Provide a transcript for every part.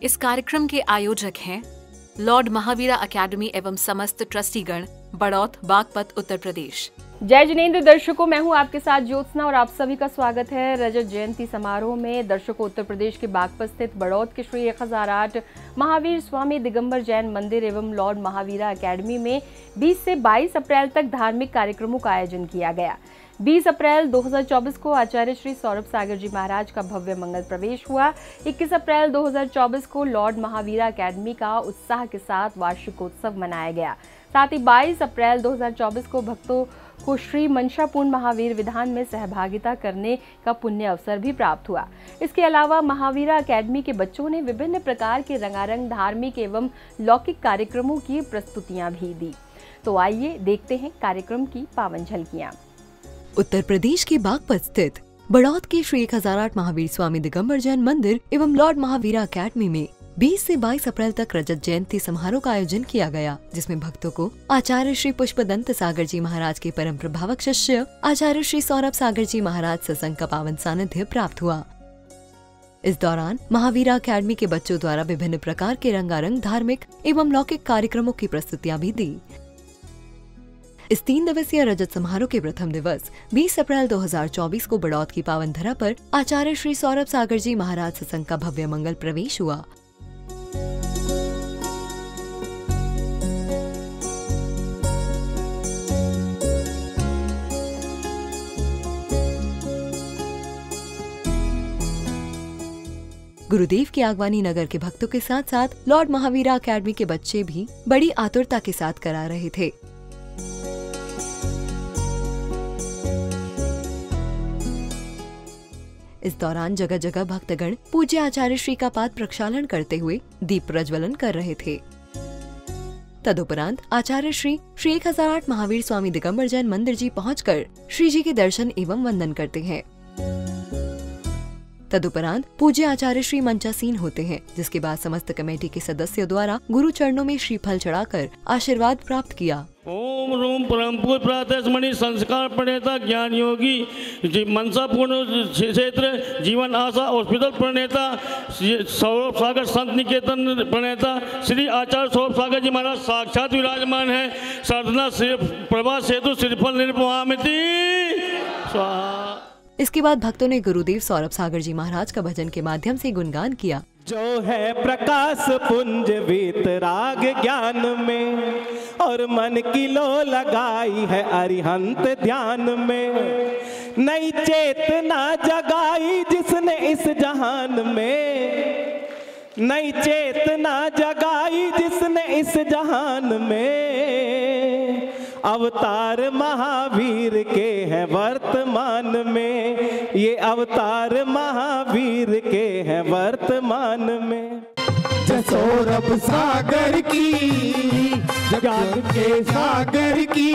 इस कार्यक्रम के आयोजक हैं लॉर्ड महावीरा अकेडमी एवं समस्त ट्रस्टीगण, बड़ौत, बागपत, उत्तर प्रदेश। जय जिनेंद्र दर्शकों, मैं हूं आपके साथ ज्योत्सना और आप सभी का स्वागत है रजत जयंती समारोह में। दर्शकों, उत्तर प्रदेश के बागपत स्थित बड़ौत के श्री 1008 महावीर स्वामी दिगंबर जैन मंदिर एवं लॉर्ड महावीरा अकेडमी में 20 से 22 अप्रैल तक धार्मिक कार्यक्रमों का आयोजन किया गया। 20 अप्रैल 2024 को आचार्य श्री सौरभ सागर जी महाराज का भव्य मंगल प्रवेश हुआ। 21 अप्रैल 2024 को लॉर्ड महावीरा अकेडमी का उत्साह के साथ वार्षिकोत्सव मनाया गया। साथ ही 22 अप्रैल 2024 को भक्तों को श्री मंशापूर्ण महावीर विधान में सहभागिता करने का पुण्य अवसर भी प्राप्त हुआ। इसके अलावा महावीरा अकेडमी के बच्चों ने विभिन्न प्रकार के रंगारंग धार्मिक एवं लौकिक कार्यक्रमों की प्रस्तुतियां भी दी। तो आइए देखते हैं कार्यक्रम की पावन झलकियां। उत्तर प्रदेश के बागपत स्थित बड़ौत के श्री 1008 महावीर स्वामी दिगंबर जैन मंदिर एवं लॉर्ड महावीरा अकेडमी में 20 से 22 अप्रैल तक रजत जयंती समारोह का आयोजन किया गया, जिसमें भक्तों को आचार्य श्री पुष्पदंत सागर जी महाराज के परम प्रभावक शिष्य आचार्य श्री सौरभ सागर जी महाराज सत्संग का पावन सानिध्य प्राप्त हुआ। इस दौरान महावीरा अकेडमी के बच्चों द्वारा विभिन्न प्रकार के रंगारंग धार्मिक एवं लौकिक कार्यक्रमों की प्रस्तुतियां भी दी। इस 3 दिवसीय रजत समारोह के प्रथम दिवस 20 अप्रैल 2024 को बड़ौत की पावन धरा पर आचार्य श्री सौरभ सागर जी महाराज सत्संग का भव्य मंगल प्रवेश हुआ। गुरुदेव की आगवानी नगर के भक्तों के साथ साथ लॉर्ड महावीरा अकेडमी के बच्चे भी बड़ी आतुरता के साथ करा रहे थे। इस दौरान जगह जगह भक्तगण पूज्य आचार्य श्री का पाद प्रक्षालन करते हुए दीप प्रज्वलन कर रहे थे। तदुपरांत आचार्य श्री 1008 महावीर स्वामी दिगंबर जैन मंदिर जी पहुंचकर श्री जी के दर्शन एवं वंदन करते हैं। तदुपरांत पूज्य आचार्य श्री मंचासीन होते हैं, जिसके बाद समस्त कमेटी के सदस्यों द्वारा गुरु चरणों में श्रीफल चढ़ाकर आशीर्वाद प्राप्त किया। ओम रूम परम पूज्य प्रातस्मरणीय संस्कार प्रणेता ज्ञान योगी मनसापूर्ण क्षेत्र जीवन आशा हॉस्पिटल प्रणेता सौरभ सागर संत निकेतन प्रणेता श्री आचार्य सौरभ सागर जी महाराज साक्षात विराजमान है। साधना प्रभा सेतु श्रीफल निर्भवामिति स्वाहा। इसके बाद भक्तों ने गुरुदेव सौरभ सागर जी महाराज का भजन के माध्यम से गुणगान किया। जो है प्रकाश पुंज वीतराग ज्ञान में और मन की लो लगाई है अरिहंत ध्यान में, नई चेतना जगाई जिसने इस जहान में, नई चेतना जगाई जिसने इस जहान में, अवतार महावीर के हैं वर्तमान में, ये अवतार महावीर के हैं वर्तमान में। सौरभ सागर की जगत के सागर की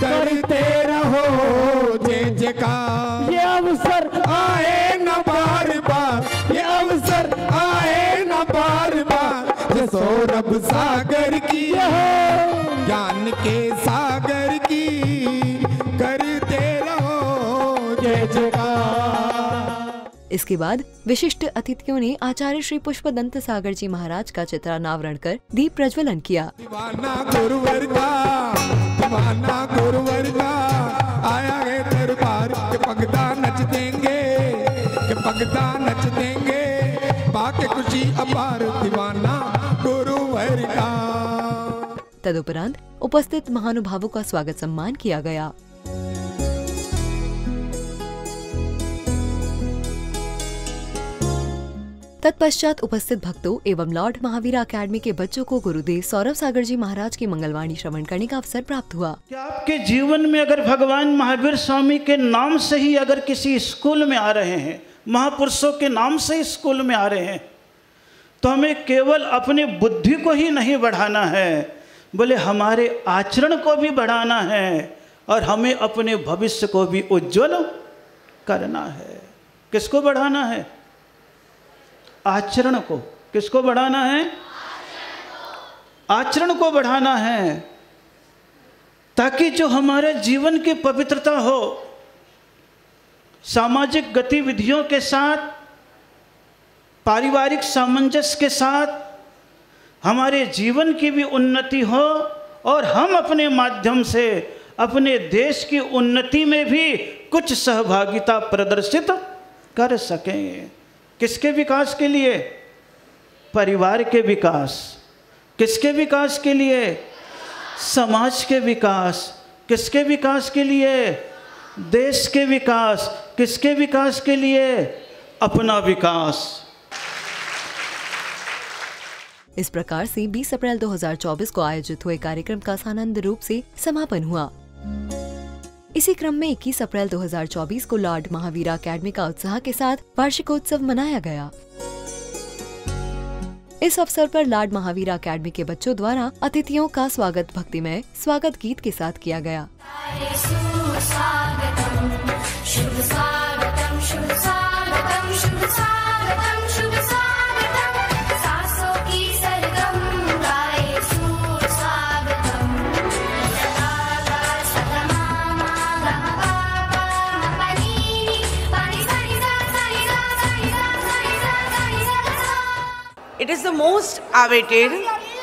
करते रहो जय जयकार। ये अवसर आए न बार बार, ये अवसर आए न बार बार। सौरभ सागर की ज्ञान के सागर की करते रहो जय जयकार। इसके बाद विशिष्ट अतिथियों ने आचार्य श्री पुष्पदंत सागर जी महाराज का चित्रानावरण कर दीप प्रज्वलन किया। दीवाना गुरुवर का, दीवाना गुरुवर का आया है दरबार के पगदा नच देंगे, के पगदा नच देंगे, बाकी खुशी अपार दीवाना गुरुवर का। तदुपरांत उपस्थित महानुभावों का स्वागत सम्मान किया गया। तत्पश्चात उपस्थित भक्तों एवं लॉर्ड महावीरा अकेडमी के बच्चों को गुरुदेव सौरभ सागर जी महाराज की मंगलवाणी श्रवण करने का अवसर प्राप्त हुआ। क्या आपके जीवन में अगर भगवान महावीर स्वामी के नाम से ही अगर किसी स्कूल में आ रहे हैं, महापुरुषों के नाम से ही स्कूल में आ रहे हैं, तो हमें केवल अपनी बुद्धि को ही नहीं बढ़ाना है, बोले हमारे आचरण को भी बढ़ाना है और हमें अपने भविष्य को भी उज्जवल करना है। किसको बढ़ाना है? आचरण को। किसको बढ़ाना है? आचरण को बढ़ाना है, ताकि जो हमारे जीवन की पवित्रता हो, सामाजिक गतिविधियों के साथ पारिवारिक सामंजस्य के साथ हमारे जीवन की भी उन्नति हो और हम अपने माध्यम से अपने देश की उन्नति में भी कुछ सहभागिता प्रदर्शित कर सकें। किसके विकास के लिए? परिवार के विकास। किसके विकास के लिए? समाज के विकास। किसके विकास के लिए? देश के विकास। किसके विकास के लिए? अपना विकास। इस प्रकार से 20 अप्रैल 2024 को आयोजित हुए कार्यक्रम का सानंद रूप से समापन हुआ। इसी क्रम में 21 अप्रैल 2024 को लॉर्ड महावीरा अकेडमी का उत्साह के साथ वार्षिकोत्सव मनाया गया। इस अवसर पर लॉर्ड महावीरा अकेडमी के बच्चों द्वारा अतिथियों का स्वागत भक्तिमय स्वागत गीत के साथ किया गया। It is the most awaited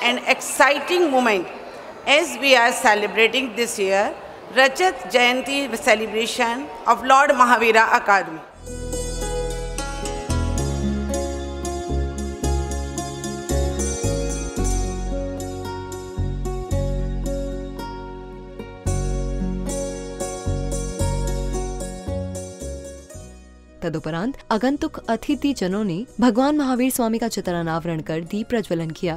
and exciting moment as we are celebrating this year Rajat Jayanti celebration of Lord Mahavira Academy. तदुपरांत आगंतुक अतिथि जनों ने भगवान महावीर स्वामी का चित्र अनावरण कर दीप प्रज्वलन किया।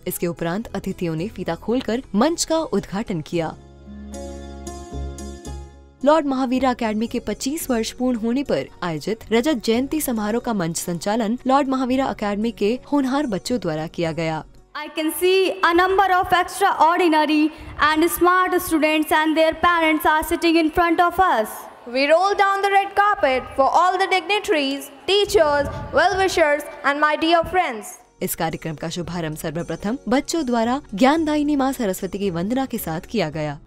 इसके उपरांत अतिथियों ने फीता खोलकर मंच का उद्घाटन किया। लॉर्ड महावीरा अकेडमी के 25 वर्ष पूर्ण होने पर आयोजित रजत जयंती समारोह का मंच संचालन लॉर्ड महावीरा अकेडमी के होनहार बच्चों द्वारा किया गया। I can see a number of extraordinary and smart students and their parents are sitting in front of us. We roll down the red carpet for all the dignitaries, teachers, well-wishers and my dear friends. इस कार्यक्रम का शुभारंभ सर्वप्रथम बच्चों द्वारा ज्ञानदायिनी मां सरस्वती की वंदना के साथ किया गया।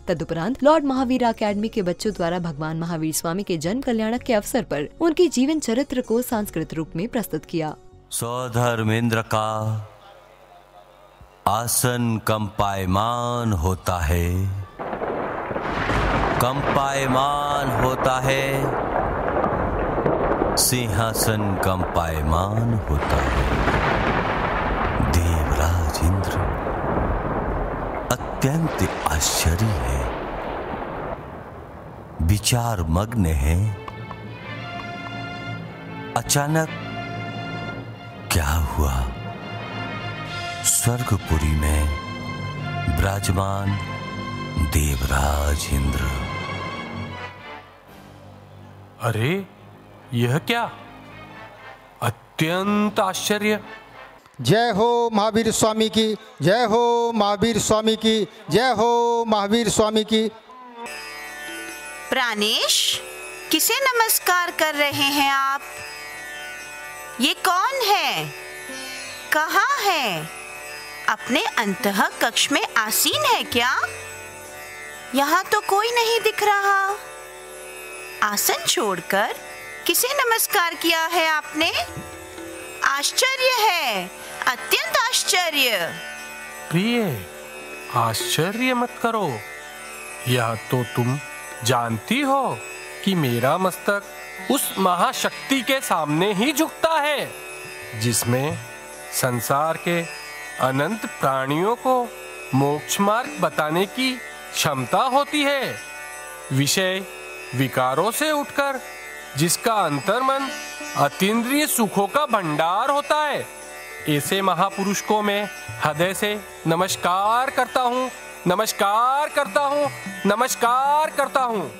तदुपरांत लॉर्ड महावीरा अकेडमी के बच्चों द्वारा भगवान महावीर स्वामी के जन्म कल्याणक के अवसर पर उनके जीवन चरित्र को सांस्कृतिक रूप में प्रस्तुत किया। स्वधर्मेंद्र का आसन कंपायमान होता है, कंपायमान होता है, सिंहासन कंपायमान होता है। देवराज इंद्र अत्यंत आश्चर्य है, विचार मग्न है। अचानक क्या हुआ? स्वर्गपुरी में विराजमान देवराज इंद्र। अरे यह क्या? अत्यंत आश्चर्य। जय हो महावीर स्वामी की, जय हो महावीर स्वामी की, जय हो महावीर स्वामी की। प्राणेश, किसे नमस्कार कर रहे हैं आप? ये कौन है? कहाँ है? अपने अंतः कक्ष में आसीन है क्या? यहाँ तो कोई नहीं दिख रहा। आसन छोड़कर किसे नमस्कार किया है आपने? आश्चर्य है, अत्यंत आश्चर्य। प्रिय, आश्चर्य मत करो। यह तो तुम जानती हो कि मेरा मस्तक उस महाशक्ति के सामने ही झुकता है जिसमें संसार के अनंत प्राणियों को मोक्ष मार्ग बताने की क्षमता होती है। विषय विकारों से उठकर जिसका अंतर्मन अतीन्द्रिय सुखों का भंडार होता है, ऐसे महापुरुष को मैं हृदय से नमस्कार करता हूँ, नमस्कार करता हूँ, नमस्कार करता हूँ।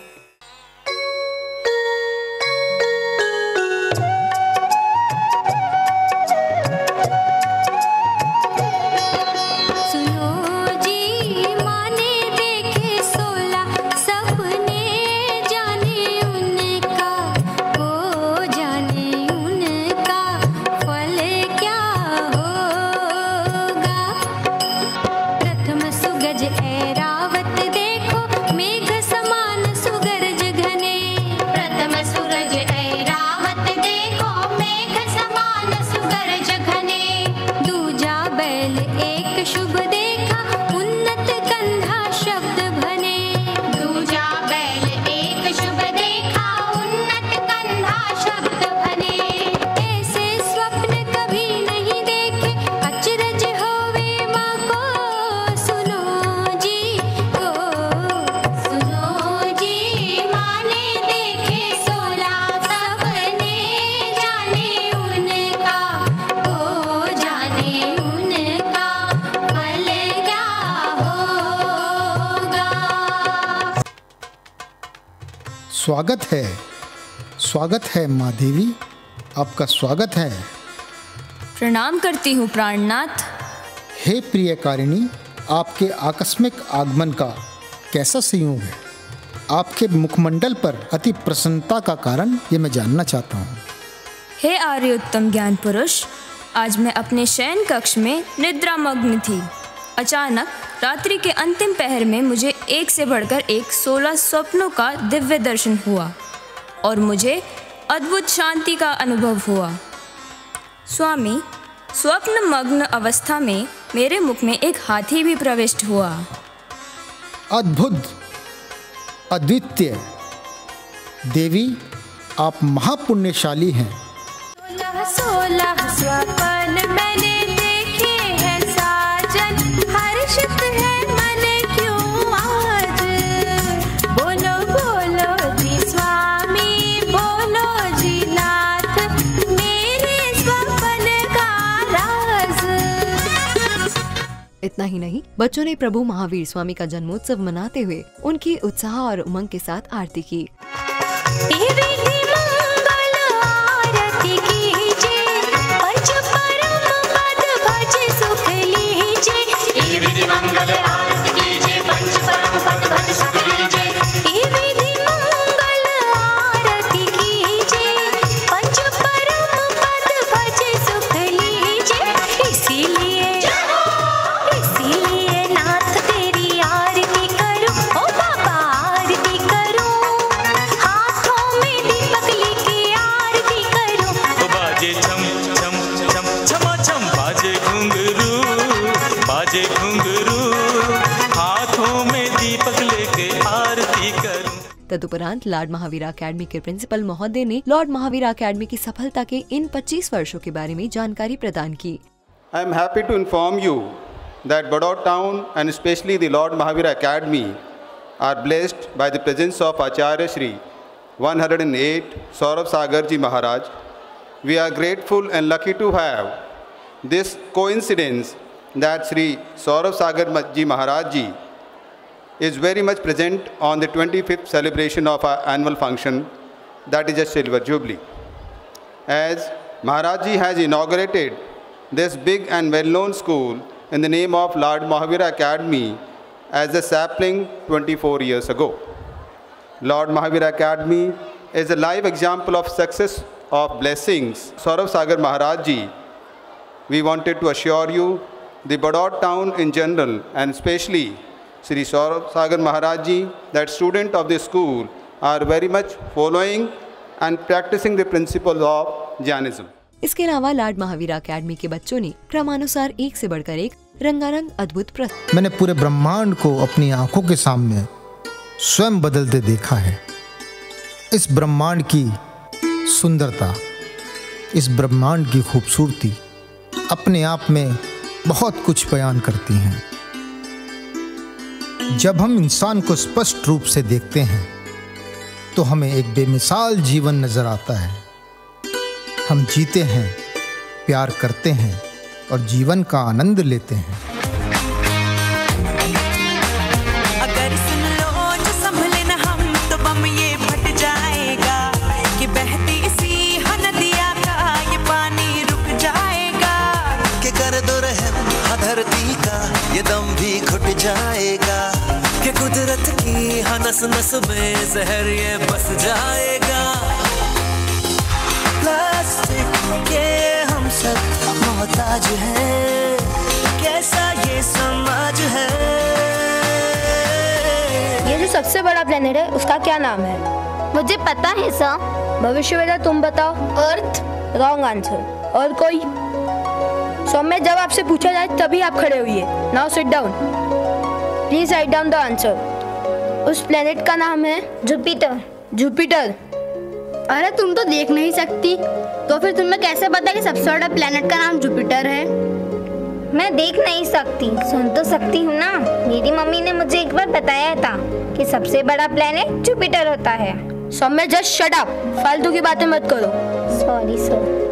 शुभ देखा उन्नत कंधा शब्द भने। दूजा बैल एक शुभ देखा उन्नत कंधा शब्द भने। ऐसे स्वप्न कभी नहीं देखे अचरज होवे माँ को। सुनो जी को सुनो जी, माँ ने देखे 16 सपने, जाने उनका ओ जाने उनका फल क्या होगा। स्वागत है माँ देवी, आपका स्वागत है। प्रणाम करती हूँ प्राणनाथ। हे प्रियकारिणी, आपके आकस्मिक आगमन का कैसा संयोग है? आपके मुखमंडल पर अति प्रसन्नता का कारण ये मैं जानना चाहता हूँ। हे आर्योत्तम ज्ञान पुरुष, आज मैं अपने शयन कक्ष में निद्रामग्न थी। अचानक रात्रि के अंतिम पहर में मुझे एक से बढ़कर एक 16 स्वप्नों का दिव्य दर्शन हुआ और मुझे अद्भुत शांति का अनुभव हुआ। स्वामी, स्वप्न मग्न अवस्था में मेरे मुख में एक हाथी भी प्रविष्ट हुआ। अद्भुत, अद्वितीय देवी, आप महापुण्यशाली हैं। 16 स्वप्न मैंने देखे हैं साजन, हर्षित है मन क्यों आज। बोलो बोलो जी स्वामी, बोलो जी नाथ, मेरे स्वप्न का राज। इतना ही नहीं, बच्चों ने प्रभु महावीर स्वामी का जन्मोत्सव मनाते हुए उनकी उत्साह और उमंग के साथ आरती की। तदुपरांत लॉर्ड महावीरा अकेडमी के प्रिंसिपल महोदय ने लॉर्ड महावीरा अकेडमी की सफलता के इन 25 वर्षों के बारे में जानकारी प्रदान की। I am happy to inform you that Badod town and especially the Lord Mahavira Academy are blessed by the presence of Acharya Shri 108 Saurabh Sagar Ji Maharaj. We are grateful and lucky to have this coincidence that Shri Saurabh Sagar Ji Maharaj Ji is very much present on the 25th celebration of our annual function, that is a Silver Jubilee. As Maharaj Ji has inaugurated this big and well-known school in the name of Lord Mahavira Academy as a sapling 24 years ago. Lord Mahavira Academy is a live example of success of blessings. Saurabh Sagar Maharaj Ji, we wanted to assure you, the Badod town in general and especially Shri Saurabh Sagar Maharaj Ji, that student of the school are very much following and practicing the principles of Jainism. इसके अलावा Lord Mahavira academy के बच्चों ने क्रमानुसार एक से बढ़कर एक रंगारंग अद्भुत मैंने पूरे ब्रह्मांड को अपनी आंखों के सामने स्वयं बदलते देखा है। इस ब्रह्मांड की सुंदरता, इस ब्रह्मांड की खूबसूरती अपने आप में बहुत कुछ बयान करती हैं। जब हम इंसान को स्पष्ट रूप से देखते हैं तो हमें एक बेमिसाल जीवन नजर आता है। हम जीते हैं, प्यार करते हैं और जीवन का आनंद लेते हैं। अगर सुन लो जो संभले न हम तो बम ये फट जाएगा कि बहती सी नदिया का ये पानी रुक जाएगा कि कर दो रहम धरती का ये दम भी घुट जाएगा कि कुदरत की नस नस में जहर ये बस जाएगा। प्लास्टिक के हम सब मोहताज हैं, कैसा ये समाज है। ये जो सबसे बड़ा प्लेनेट है उसका क्या नाम है? मुझे पता है सर। भविष्य वेदा तुम बताओ। अर्थ। Wrong answer. और कोई? सौम्य, जब आपसे पूछा जाए तभी आप खड़े हुइए। Now sit down. Please write down the answer. उस प्लेनेट का नाम है जुपिटर। जुपिटर? अरे तुम तो देख नहीं सकती, तो फिर तुम्हें कैसे पता कि सबसे बड़ा प्लेनेट का नाम जुपिटर है? मैं देख नहीं सकती, सुन तो सकती हूँ ना। मेरी मम्मी ने मुझे एक बार बताया था कि सबसे बड़ा प्लेनेट जुपिटर होता है। सौम्य, जस्ट शट अप, फालतू की बातें मत करो। Sorry sir.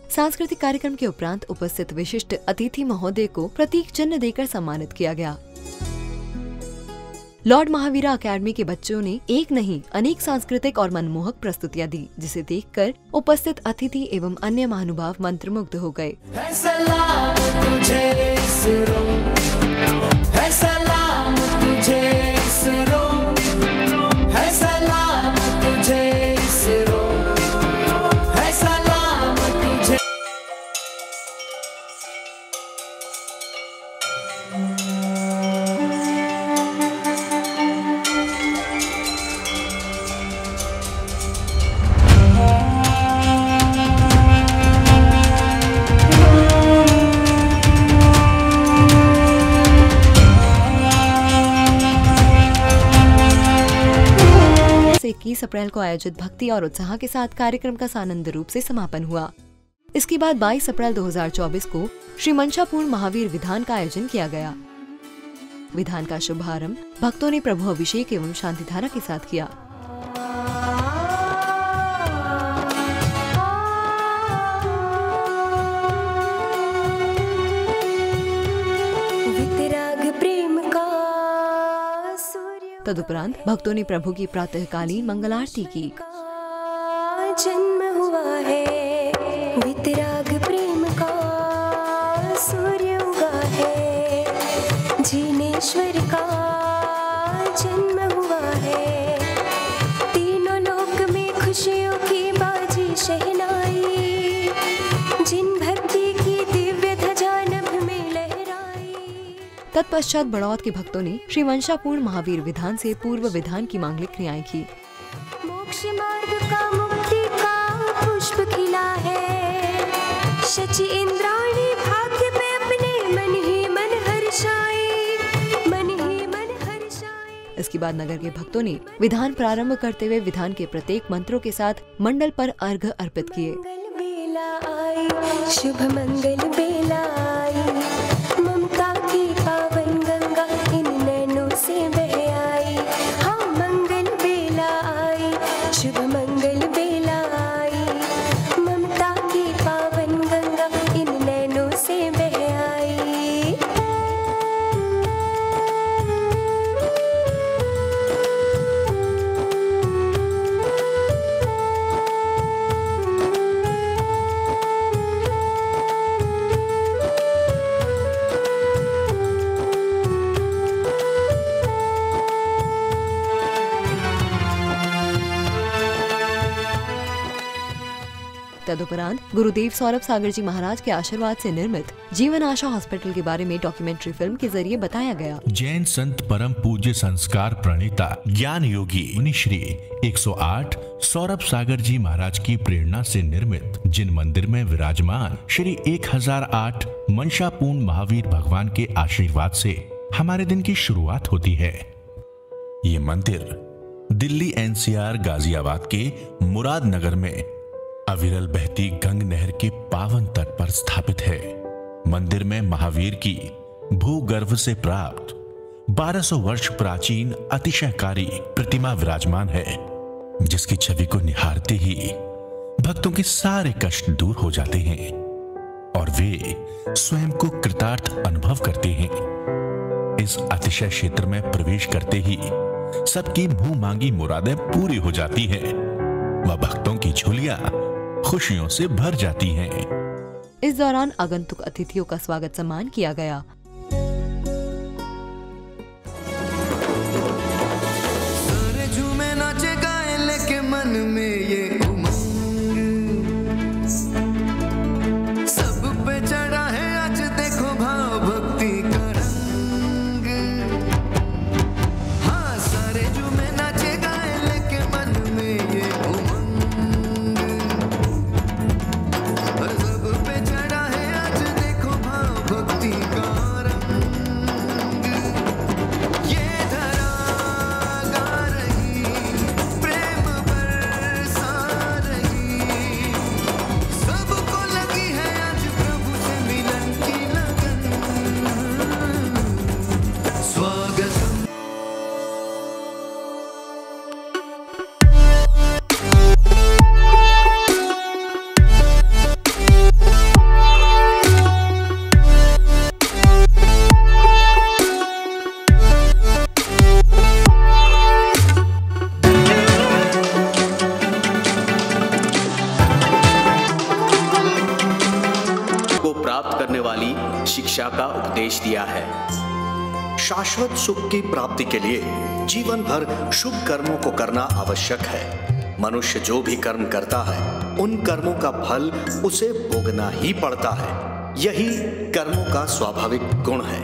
सांस्कृतिक कार्यक्रम के उपरांत उपस्थित विशिष्ट अतिथि महोदय को प्रतीक चिन्ह देकर सम्मानित किया गया। लॉर्ड महावीरा अकेडमी के बच्चों ने एक नहीं अनेक सांस्कृतिक और मनमोहक प्रस्तुतियां दी, जिसे देखकर उपस्थित अतिथि एवं अन्य महानुभाव मंत्रमुग्ध हो गए। से 21 अप्रैल को आयोजित भक्ति और उत्साह के साथ कार्यक्रम का सानंद रूप से समापन हुआ। इसके बाद 22 अप्रैल 2024 को श्री मंशापूर्ण महावीर विधान का आयोजन किया गया। विधान का शुभारंभ भक्तों ने प्रभु अभिषेक एवं शांति धारा के साथ किया। तदुपरांत भक्तों ने प्रभु की प्रातःकालीन मंगल आरती की। जन्म हुआ है वितराग प्रेम का सूर्य उगा है, जिनेश्वर का जन्म हुआ है। तीनों लोक में खुशियों की बाजी शहनाई, जिन भक्ति की दिव्य ध्वजा नभ में लहराई। तत्पश्चात बड़ौत के भक्तों ने श्री मंशापूर्ण महावीर विधान से पूर्व विधान की मांगलिक क्रियाएं की। मोक्ष मार्ग का मुक्ति का पुष्प खिला है, शची इंद्राणी भाग्य पे अपने मन ही मन हर्षाई, मन ही मन हर्षाई। इसके बाद नगर के भक्तों ने विधान प्रारंभ करते हुए विधान के प्रत्येक मंत्रों के साथ मंडल पर अर्घ अर्पित किए। बेला आई, शुभ मंगल बेला आई, ममता की पावन गंगा इन नैनों से बह आई। हाँ मंगल बेला आई, शुभ मंगल बेला आई, ममता की पावन गंगा इन नैनों से बह आई। तदुपरांत गुरुदेव सौरभ सागर जी महाराज के आशीर्वाद से निर्मित जीवन आशा हॉस्पिटल के बारे में डॉक्यूमेंट्री फिल्म के जरिए बताया गया। जैन संत परम पूज्य संस्कार प्रणेता ज्ञान योगी मुनि श्री 108 सौरभ सागर जी महाराज की प्रेरणा से निर्मित जिन मंदिर में विराजमान श्री 1008 मंशापूर्ण महावीर भगवान के आशीर्वाद से हमारे दिन की शुरुआत होती है। ये मंदिर दिल्ली एनसीआर गाजियाबाद के मुराद नगर में अविरल बहती गंग नहर के पावन तट पर स्थित है। मंदिर में महावीर की भूगर्भ से प्राप्त 1200 वर्ष प्राचीन अतिशयकारी प्रतिमा विराजमान है, जिसकी छवि को निहारते ही भक्तों के सारे कष्ट दूर हो जाते हैं और वे स्वयं को कृतार्थ अनुभव करते हैं। इस अतिशय क्षेत्र में प्रवेश करते ही सबकी मुंह मांगी मुरादें पूरी हो जाती हैं व भक्तों की झोलियां खुशियों से भर जाती हैं। इस दौरान आगंतुक अतिथियों का स्वागत सम्मान किया गया। सारे झूमे नाचे गाए लेके मन में ये उमंग, सब पे चढ़ा है आज देखो भाव भक्ति का रंग। हाँ सारे झूमे नाचे गाए लेके मन में ये उमंग, प्राप्त करने वाली शिक्षा का उपदेश दिया है। शाश्वत सुख की प्राप्ति के लिए जीवन भर शुभ कर्मों को करना आवश्यक है। मनुष्य जो भी कर्म करता है उन कर्मों का फल उसे भोगना ही पड़ता है। यही कर्मों का स्वाभाविक गुण है।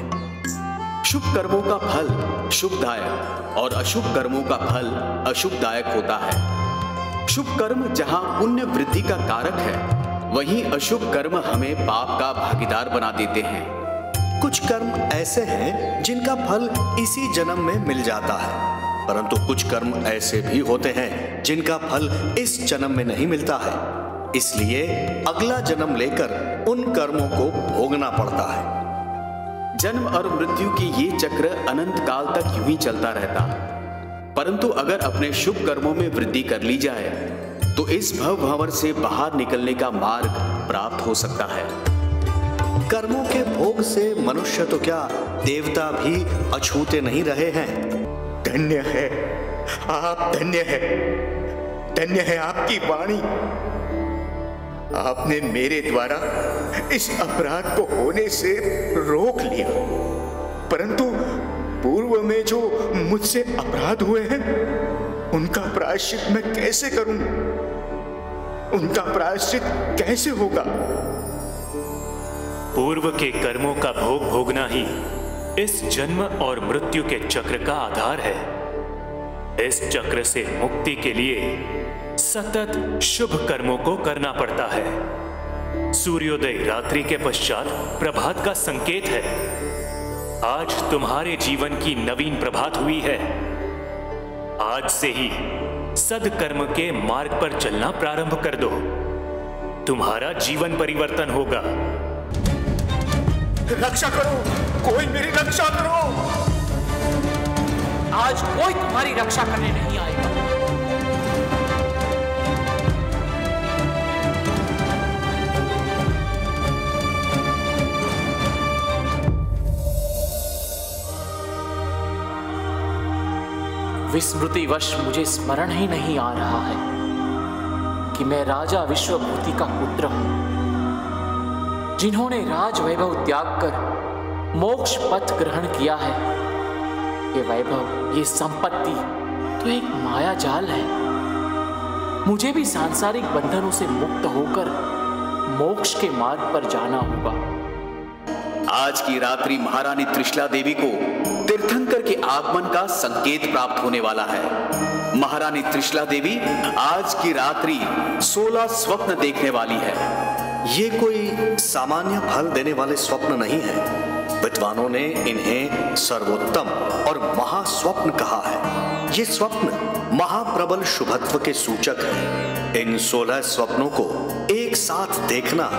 शुभ कर्मों का फल शुभदायक और अशुभ कर्मों का फल अशुभदायक होता है। शुभ कर्म जहां पुण्य वृद्धि का कारक है, वहीं अशुभ कर्म हमें पाप का भागीदार बना देते हैं। कुछ कर्म ऐसे हैं जिनका फल इसी जन्म में मिल जाता है, परंतु कुछ कर्म ऐसे भी होते हैं जिनका फल इस जन्म में नहीं मिलता है। इसलिए अगला जन्म लेकर उन कर्मों को भोगना पड़ता है। जन्म और मृत्यु की ये चक्र अनंत काल तक यूं ही चलता रहता, परंतु अगर अपने शुभ कर्मों में वृद्धि कर ली जाए तो इस भव भंवर से बाहर निकलने का मार्ग प्राप्त हो सकता है। कर्मों के भोग से मनुष्य तो क्या देवता भी अछूते नहीं रहे हैं। धन्य है आप, धन्य है आपकी वाणी। आपने मेरे द्वारा इस अपराध को होने से रोक लिया, परंतु पूर्व में जो मुझसे अपराध हुए हैं उनका प्रायश्चित मैं कैसे करूं? उनका प्रायश्चित कैसे होगा? पूर्व के कर्मों का भोग भोगना ही इस जन्म और मृत्यु के चक्र का आधार है। इस चक्र से मुक्ति के लिए सतत शुभ कर्मों को करना पड़ता है। सूर्योदय रात्रि के पश्चात प्रभात का संकेत है। आज तुम्हारे जीवन की नवीन प्रभात हुई है। आज से ही सद्कर्म के मार्ग पर चलना प्रारंभ कर दो। तुम्हारा जीवन परिवर्तन होगा। रक्षा करो, कोई मेरी रक्षा करो। आज कोई तुम्हारी रक्षा करने नहीं आएगा। विस्मृतिवश मुझे स्मरण ही नहीं आ रहा है कि मैं राजा विश्वभूति का पुत्र हूं, जिन्होंने राज वैभव त्याग कर मोक्ष पथ ग्रहण किया है। ये वैभव, ये संपत्ति तो एक माया जाल है। मुझे भी सांसारिक बंधनों से मुक्त होकर मोक्ष के मार्ग पर जाना होगा। आज की रात्रि महारानी त्रिशला देवी को तीर्थंकर के आगमन का संकेत प्राप्त होने वाला है। महारानी त्रिशला देवी आज की रात्रि 16 स्वप्न देखने वाली है। ये कोई सामान्य फल देने वाले स्वप्न नहीं है। विद्वानों ने इन्हें सर्वोत्तम और महास्वप्न कहा है। ये स्वप्न महाप्रबल शुभत्व के सूचक है। इन 16 स्वप्नों को एक साथ देखना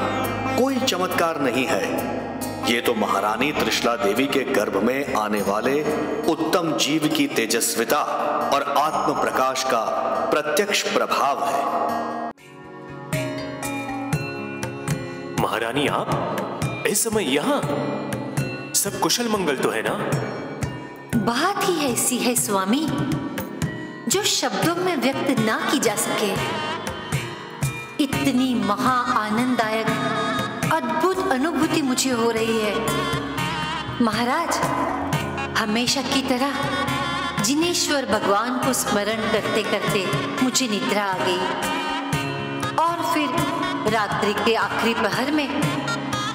कोई चमत्कार नहीं है। ये तो महारानी त्रिशला देवी के गर्भ में आने वाले उत्तम जीव की तेजस्विता और आत्म प्रकाश का प्रत्यक्ष प्रभाव है। महारानी, आप इस समय यहाँ? सब कुशल मंगल तो है ना? बात ही ऐसी है स्वामी जो शब्दों में व्यक्त ना की जा सके। इतनी महा आनंददायक अद्भुत अनुभूति मुझे हो रही है। महाराज, हमेशा की तरह जिनेश्वर भगवान को स्मरण करते करते मुझे निद्रा आ गई और फिर रात्रि के आखिरी पहर में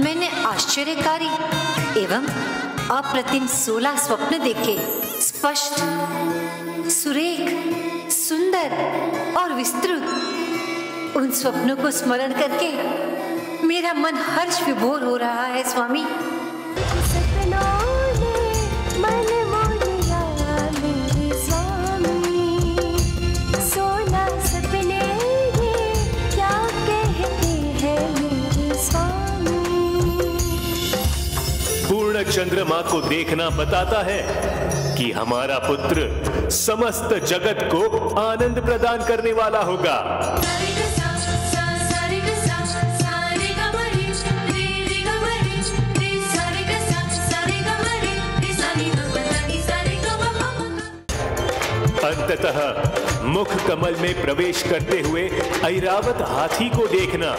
मैंने आश्चर्यकारी एवं अप्रतिम 16 स्वप्न देखे। स्पष्ट, सुरेख, सुंदर और विस्तृत। उन स्वप्नों को स्मरण करके मेरा मन हर्ष विभोर हो रहा है स्वामी। पूर्ण चंद्रमा को देखना बताता है कि हमारा पुत्र समस्त जगत को आनंद प्रदान करने वाला होगा। अंततः मुख कमल में प्रवेश करते हुए ऐरावत हाथी को देखना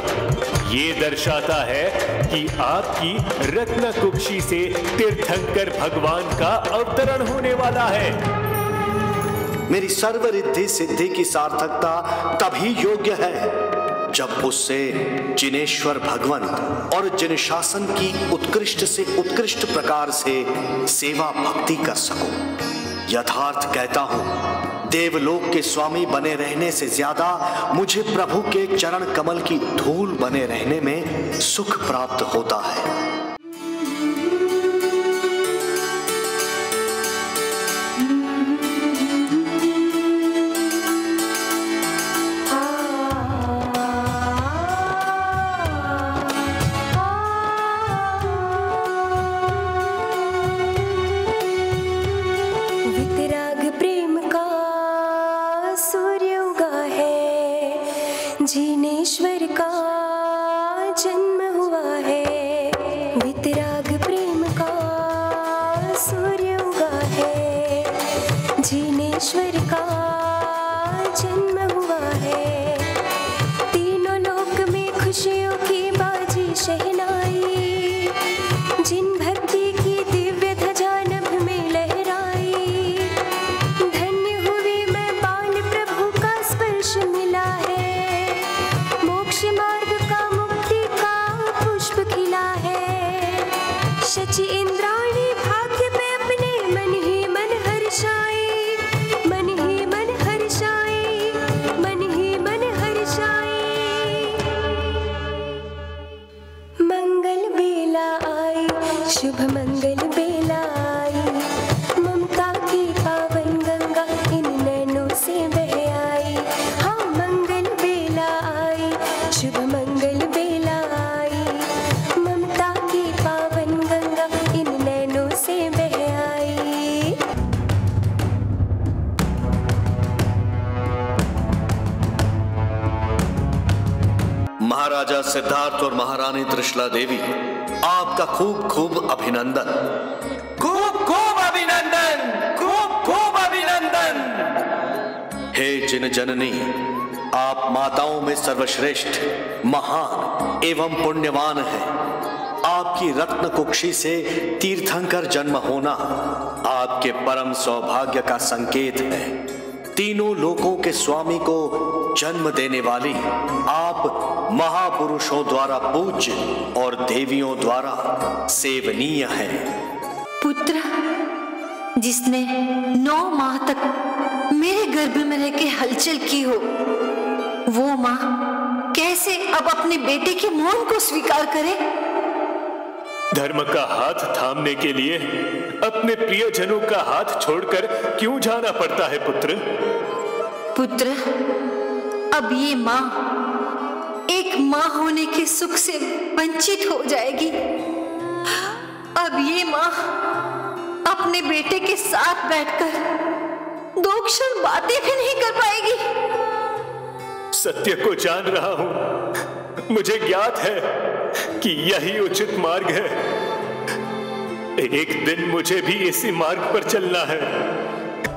ये दर्शाता है कि आपकी रत्न कुक्षी से तीर्थंकर भगवान का अवतरण होने वाला है। मेरी सर्वरिद्धि सिद्धि की सार्थकता तभी योग्य है जब उससे जिनेश्वर भगवंत और जिन शासन की उत्कृष्ट से उत्कृष्ट प्रकार से सेवा भक्ति कर सकूं। यथार्थ कहता हूं, देवलोक के स्वामी बने रहने से ज्यादा मुझे प्रभु के चरण कमल की धूल बने रहने में सुख प्राप्त होता है। जिनेश्वर का जन्म हुआ है, वितराग प्रेम का सूर्य उगा है। जिनेश्वर का जन्म हुआ है, तीनों लोक में खुशियों की बाजी शहनाई। जिन भक्ति की दिव्य ध्वजा नभ में लहराई, धन्य हुई मैं पान प्रभु का स्पर्श मिला है। मार्ग का मुक्ति का पुष्प खिला है। शची इंद्राणी भाग्य में अपने मन ही मन हर्षाई, मन ही मन हर्षाई, मन ही मन हर्षाई। मंगल बेला आई, शुभ मंगल बेला आई। ममता की पावन गंगा इन नैनों से बह आई। हाँ, मंगल बेला आई, शुभ मंगल बेला आई। ममता की पावन गंगा इन नैनों से बह आई। महाराजा सिद्धार्थ और महारानी त्रिशला देवी, आपका खूब खूब अभिनंदन। खूब खूब अभिनंदन, खूब खूब अभिनंदन। हे जिन जननी, आप माताओं में सर्वश्रेष्ठ, महान एवं पुण्यवान हैं। आपकी रत्न कुक्षी से तीर्थंकर जन्म होना आपके परम सौभाग्य का संकेत है। तीनों लोकों के स्वामी को जन्म देने वाली आप महापुरुषों द्वारा पूज्य और देवियों द्वारा सेवनीय हैं। पुत्र, जिसने 9 माह तक मेरे गर्भ में रह के हलचल की हो, वो माँ कैसे अब अपने बेटे के मौन को स्वीकार करे? धर्म का हाथ थामने के लिए अपने प्रियजनों का हाथ छोड़कर क्यों जाना पड़ता है पुत्र? पुत्र, अब ये माँ एक माँ होने के सुख से वंचित हो जाएगी। अब ये माँ अपने बेटे के साथ बैठकर 2 क्षण बातें भी नहीं कर पाएगी। सत्य को जान रहा हूं, मुझे ज्ञात है कि यही उचित मार्ग है। एक दिन मुझे भी इसी मार्ग पर चलना है।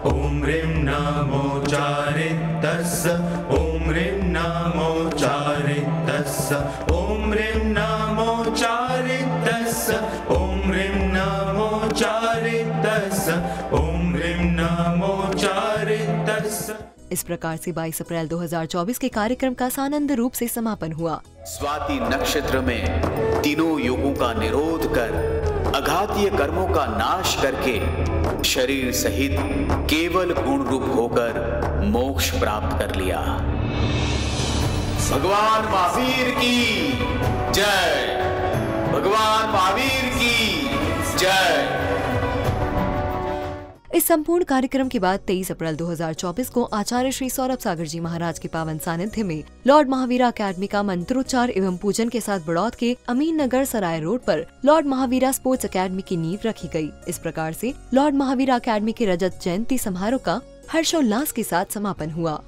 ओम ह्रीं नमो चारितस्य, ओम ह्रीं नमो चारितस्य, ओम ह्रीं नमो चारितस्य, ओम ह्रीं नमो चारितस्य, ओम ह्रीं नमो चारितस्य। इस प्रकार से 22 अप्रैल 2024 के कार्यक्रम का सानंद रूप से समापन हुआ। स्वाति नक्षत्र में तीनों योगों का निरोध कर अघातीय कर्मों का नाश करके शरीर सहित केवल गुण रूप होकर मोक्ष प्राप्त कर लिया। भगवान महावीर की जय, भगवान महावीर की जय। इस संपूर्ण कार्यक्रम के बाद 23 अप्रैल 2024 को आचार्य श्री सौरभ सागर जी महाराज के पावन सानिध्य में लॉर्ड महावीरा अकेडमी का मंत्रोच्चार एवं पूजन के साथ बड़ौद के अमीन नगर सराय रोड पर लॉर्ड महावीरा स्पोर्ट्स अकेडमी की नींव रखी गई। इस प्रकार से लॉर्ड महावीरा अकेडमी के रजत जयंती समारोह का हर्षोल्लास के साथ समापन हुआ।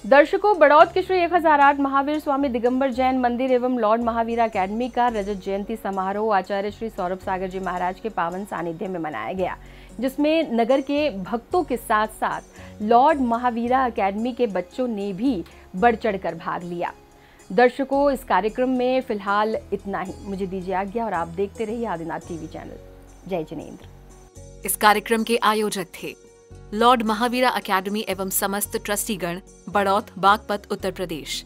दर्शकों, बड़ौद के श्री 1008 महावीर स्वामी दिगंबर जैन मंदिर एवं लॉर्ड महावीरा अकेडमी का रजत जयंती समारोह आचार्य श्री सौरभ सागर जी महाराज के पावन सानिध्य में मनाया गया। जिसमें नगर के भक्तों के साथ साथ लॉर्ड महावीरा अकेडमी के बच्चों ने भी बढ़ चढ़कर भाग लिया। दर्शकों, इस कार्यक्रम में फिलहाल इतना ही। मुझे दीजिए आज्ञा और आप देखते रहिए आदिनाथ टीवी चैनल। जय जिनेंद्र। इस कार्यक्रम के आयोजक थे लॉर्ड महावीरा अकेडमी एवं समस्त ट्रस्टीगण, बड़ौत, बागपत, उत्तर प्रदेश।